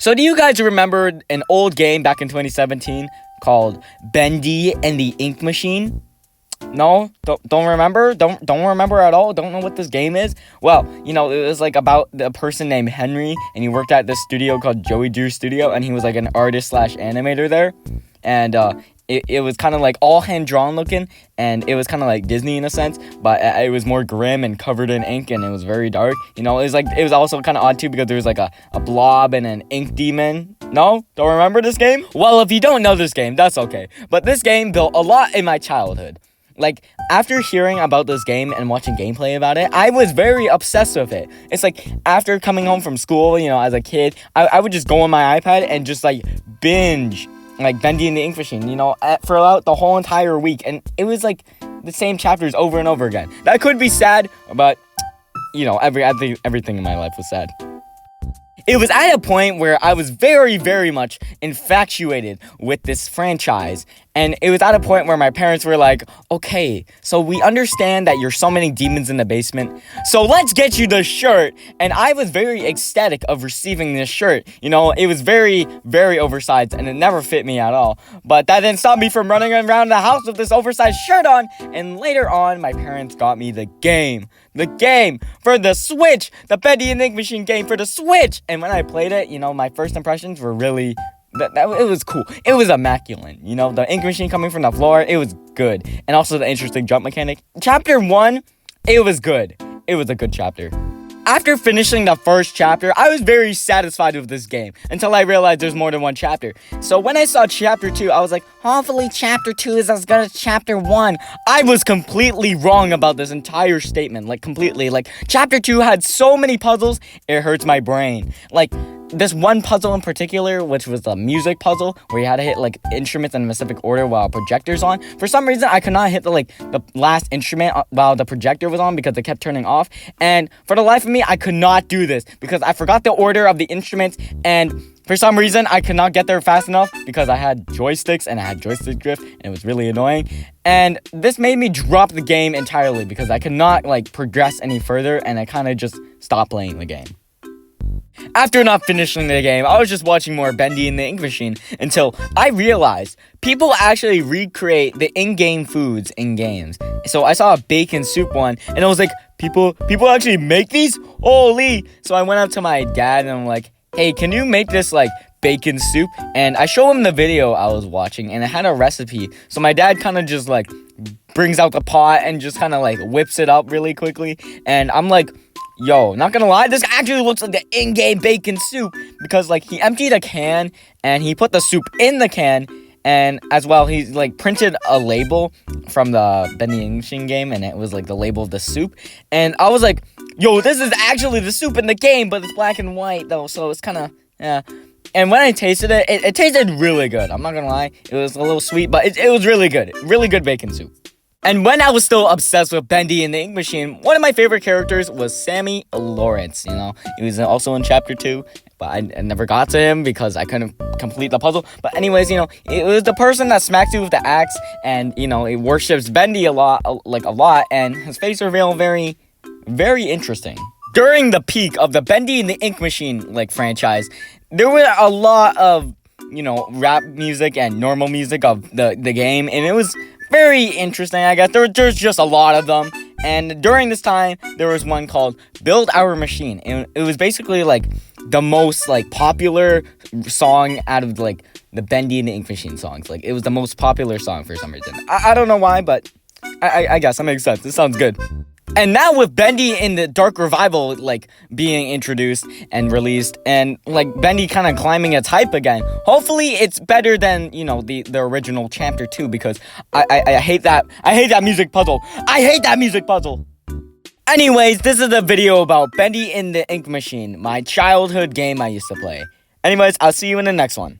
So do you guys remember an old game back in 2017 called Bendy and the Ink Machine? No? Don't remember? Don't remember at all? Don't know what this game is? Well, it was like about a person named Henry, and he worked at this studio called Joey Drew Studio, and he was like an artist / animator there. And it was kind of like all hand-drawn looking, and it was kind of like Disney in a sense, but it was more grim and covered in ink, and it was very dark. It was also kind of odd too, because there was like a blob and an ink demon. No? Don't remember this game? Well, if you don't know this game, that's okay. But this game built a lot in my childhood. Like, after hearing about this game and watching gameplay about it, I was very obsessed with it. It's like, after coming home from school, as a kid, I would just go on my iPad and just, like, binge, like, Bendy and the Ink Machine, throughout the whole entire week. And it was, like, the same chapters over and over again. That could be sad, but, everything in my life was sad. It was at a point where I was very, very much infatuated with this franchise. And it was at a point where my parents were like, okay, so we understand that you're so many demons in the basement, so let's get you the shirt. And I was very ecstatic of receiving this shirt. It was very, very oversized, and it never fit me at all. But that didn't stop me from running around the house with this oversized shirt on. And later on, my parents got me the game for the Switch, the Bendy and Ink Machine game for the Switch. And when I played it, my first impressions were really... it was cool. It was immaculate. The ink machine coming from the floor, it was good. And also the interesting jump mechanic. Chapter 1, it was good. It was a good chapter. After finishing the first chapter, I was very satisfied with this game until I realized there's more than one chapter. So when I saw chapter 2, I was like, hopefully chapter 2 is as good as chapter 1. I was completely wrong about this entire statement. Completely. Chapter 2 had so many puzzles, it hurts my brain. This one puzzle in particular, which was the music puzzle, where you had to hit, instruments in a specific order while a projector's on. For some reason, I could not hit the last instrument while the projector was on because it kept turning off. And for the life of me, I could not do this because I forgot the order of the instruments, and for some reason, I could not get there fast enough because I had joysticks and I had joystick drift, and it was really annoying. And this made me drop the game entirely because I could not, progress any further, and I kind of just stopped playing the game. After not finishing the game, I was just watching more Bendy and the Ink Machine until I realized people actually recreate the in-game foods in games. So I saw a bacon soup one, and I was like, people actually make these? Holy! So I went up to my dad, and I'm like, hey, can you make this, bacon soup? And I show him the video I was watching, and it had a recipe. So my dad kind of just, brings out the pot and just kind of, whips it up really quickly. And I'm like, yo, not gonna lie, this actually looks like the in-game bacon soup, because he emptied a can and he put the soup in the can, and as well he printed a label from the Bendy and Ink Machine game, and it was the label of the soup, and I was like, yo, this is actually the soup in the game, but it's black and white though, so it's kind of, yeah. And when I tasted it, it tasted really good. I'm not gonna lie, it was a little sweet, but it was really good bacon soup. And when I was still obsessed with Bendy and the Ink Machine, one of my favorite characters was Sammy Lawrence, He was also in Chapter 2, but I never got to him because I couldn't complete the puzzle. But anyways, it was the person that smacks you with the axe, and, he worships Bendy a lot, and his face reveal very, very interesting. During the peak of the Bendy and the Ink Machine, franchise, there were a lot of, rap music and normal music of the game, and it was very interesting, I guess. There's just a lot of them. And during this time, there was one called Build Our Machine. And it was basically, the most, popular song out of, the Bendy and the Ink Machine songs. It was the most popular song for some reason. I don't know why, but I guess that makes sense. It sounds good. And now with Bendy in the Dark Revival, being introduced and released, and, Bendy kind of climbing its hype again, hopefully it's better than, the original Chapter 2, because I hate that music puzzle. I hate that music puzzle! Anyways, this is a video about Bendy in the Ink Machine, my childhood game I used to play. Anyways, I'll see you in the next one.